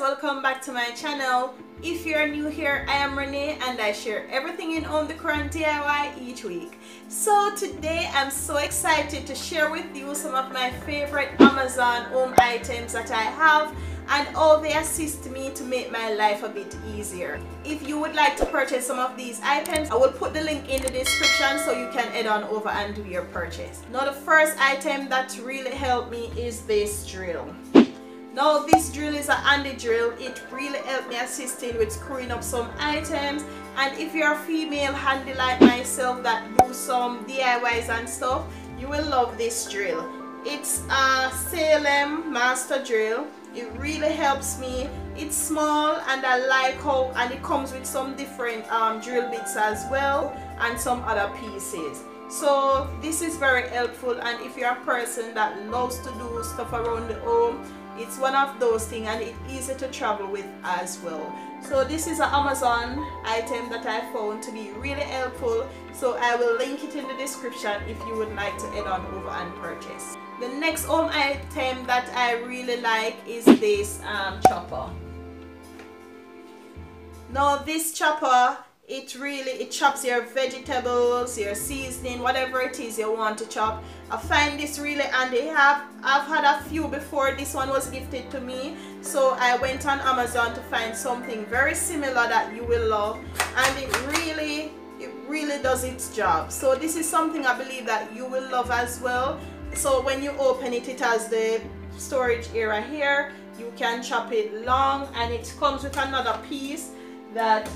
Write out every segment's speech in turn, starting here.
welcome back to my channel. If you're new here, I am Renee and I share everything in home decor and DIY each week. So today I'm so excited to share with you some of my favorite Amazon home items that I have and how they assist me to make my life a bit easier. If you would like to purchase some of these items, I will put the link in the description so you can head on over and do your purchase. Now the first item that really helped me is this drill. Now this drill is a handy drill. It really helped me assisting with screwing up some items, and if you're a female handy like myself that do some DIYs and stuff, you will love this drill. It's a Salem master drill. It really helps me. It's small and I like how, and it comes with some different drill bits as well and some other pieces. So this is very helpful, and if you're a person that loves to do stuff around the home, it's one of those things, and it's easy to travel with as well. So this is an Amazon item that I found to be really helpful, so I will link it in the description if you would like to head on over and purchase. The next home item that I really like is this chopper. Now this chopper, it chops your vegetables, your seasoning, whatever it is you want to chop. I find this really handy. I've had a few before. This one was gifted to me, so I went on Amazon to find something very similar that you will love, and it really does its job. So this is something I believe that you will love as well. So when you open it, it has the storage area here. You can chop it long, and it comes with another piece that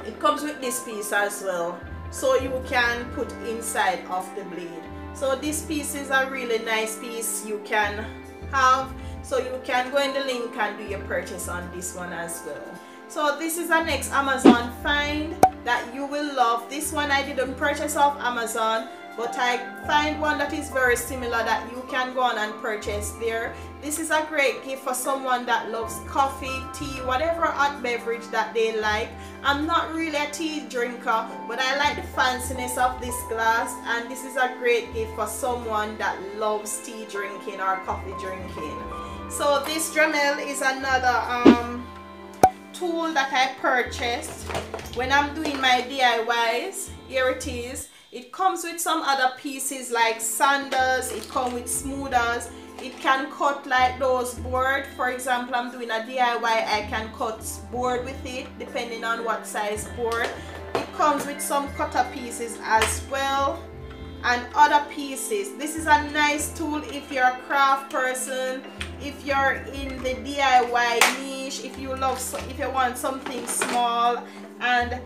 it comes with this piece as well, so you can put inside of the blade. So this piece is a really nice piece you can have, so you can go in the link and do your purchase on this one as well. So this is the next Amazon find that you will love. This one I didn't purchase off Amazon, but I find one that is very similar that you can go on and purchase there. This is a great gift for someone that loves coffee, tea, whatever hot beverage that they like. I'm not really a tea drinker, but I like the fanciness of this glass, and this is a great gift for someone that loves tea drinking or coffee drinking. So this Dremel is another tool that I purchased when I'm doing my DIYs. Here it is. It comes with some other pieces like sanders. It comes with smoothers. It can cut like those board. For example, I'm doing a DIY, I can cut board with it depending on what size board. It comes with some cutter pieces as well and other pieces. This is a nice tool if you're a craft person, if you're in the DIY niche, if you want something small, and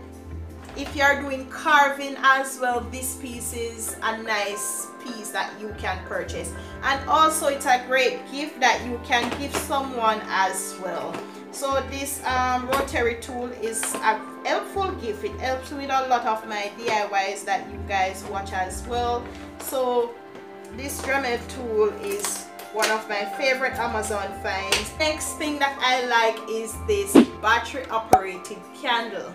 if you're doing carving as well, this piece is a nice piece that you can purchase. And also it's a great gift that you can give someone as well. So this rotary tool is a helpful gift. It helps with a lot of my DIYs that you guys watch as well. So this Dremel tool is one of my favorite Amazon finds. Next thing that I like is this battery operated candle.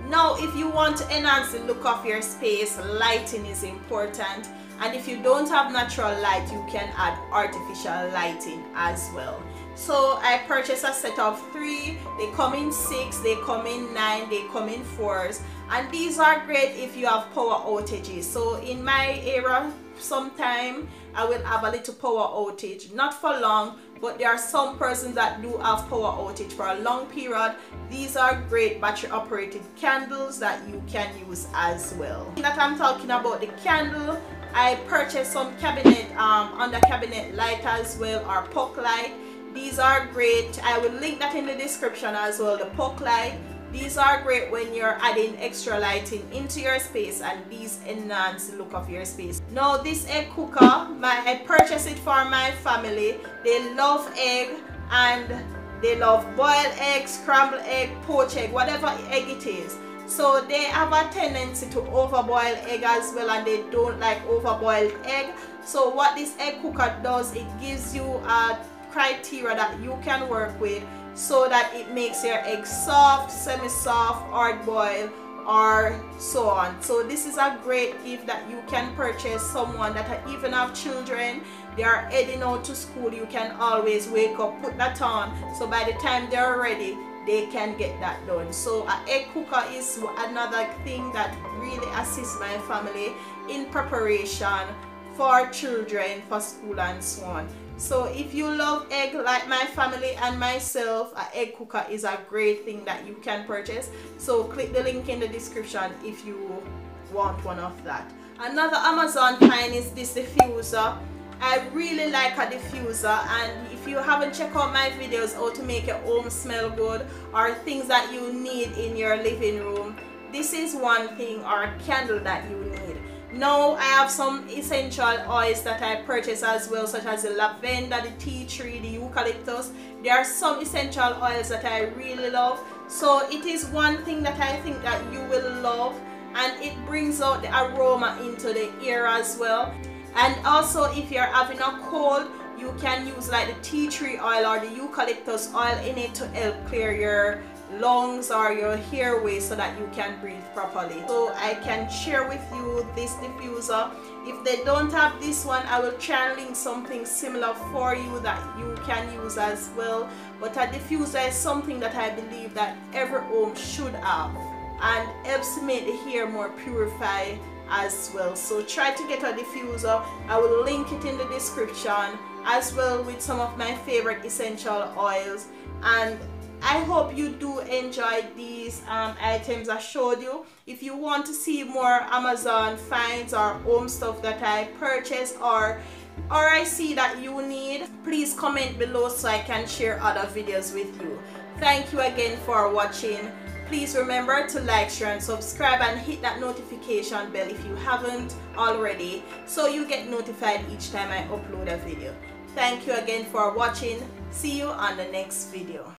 Now if you want to enhance the look of your space, lighting is important, and if you don't have natural light, you can add artificial lighting as well. So I purchased a set of 3. They come in 6, they come in 9, they come in 4s, and these are great if you have power outages. So in my area, sometime I will have a little power outage, not for long, but there are some persons that do have power outage for a long period. These are great battery operated candles that you can use as well. That I'm talking about the candle, I purchased some cabinet under cabinet light as well, or puck light. These are great. I will link that in the description as well, the puck light. These are great when you're adding extra lighting into your space, and these enhance the look of your space. Now this egg cooker, I purchased it for my family. They love egg, and they love boiled egg, scrambled egg, poached egg, whatever egg it is. So they have a tendency to overboil egg as well, and they don't like overboiled egg. So what this egg cooker does, it gives you a criteria that you can work with, so that it makes your egg soft, semi-soft, hard boiled, or so on. So this is a great gift that you can purchase someone that even have children. they are heading out to school, you can always wake up, put that on, so by the time they're ready, they can get that done. So an egg cooker is another thing that really assists my family in preparation for children, for school and so on. So if you love egg like my family and myself, an egg cooker is a great thing that you can purchase. So click the link in the description if you want one of that. Another Amazon find is this diffuser. I really like a diffuser, and if you haven't checked out my videos how to make your home smell good or things that you need in your living room, this is one thing, or a candle that you need. Now I have some essential oils that I purchase as well, such as the lavender, the tea tree, the eucalyptus. There are some essential oils that I really love, so it is one thing that I think that you will love, and it brings out the aroma into the air as well. And also if you're having a cold, you can use like the tea tree oil or the eucalyptus oil in it to help clear your lungs or your airways so that you can breathe properly. So I can share with you this diffuser. If they don't have this one, I will try and link something similar for you that you can use as well. But a diffuser is something that I believe that every home should have, and helps to make the hair more purified as well. So try to get a diffuser. I will link it in the description, as well with some of my favorite essential oils. And I hope you do enjoy these items I showed you. If you want to see more Amazon finds or home stuff that I purchased or I see that you need, please comment below so I can share other videos with you. Thank you again for watching. Please remember to like, share and subscribe, and hit that notification bell if you haven't already, so you get notified each time I upload a video. Thank you again for watching. See you on the next video.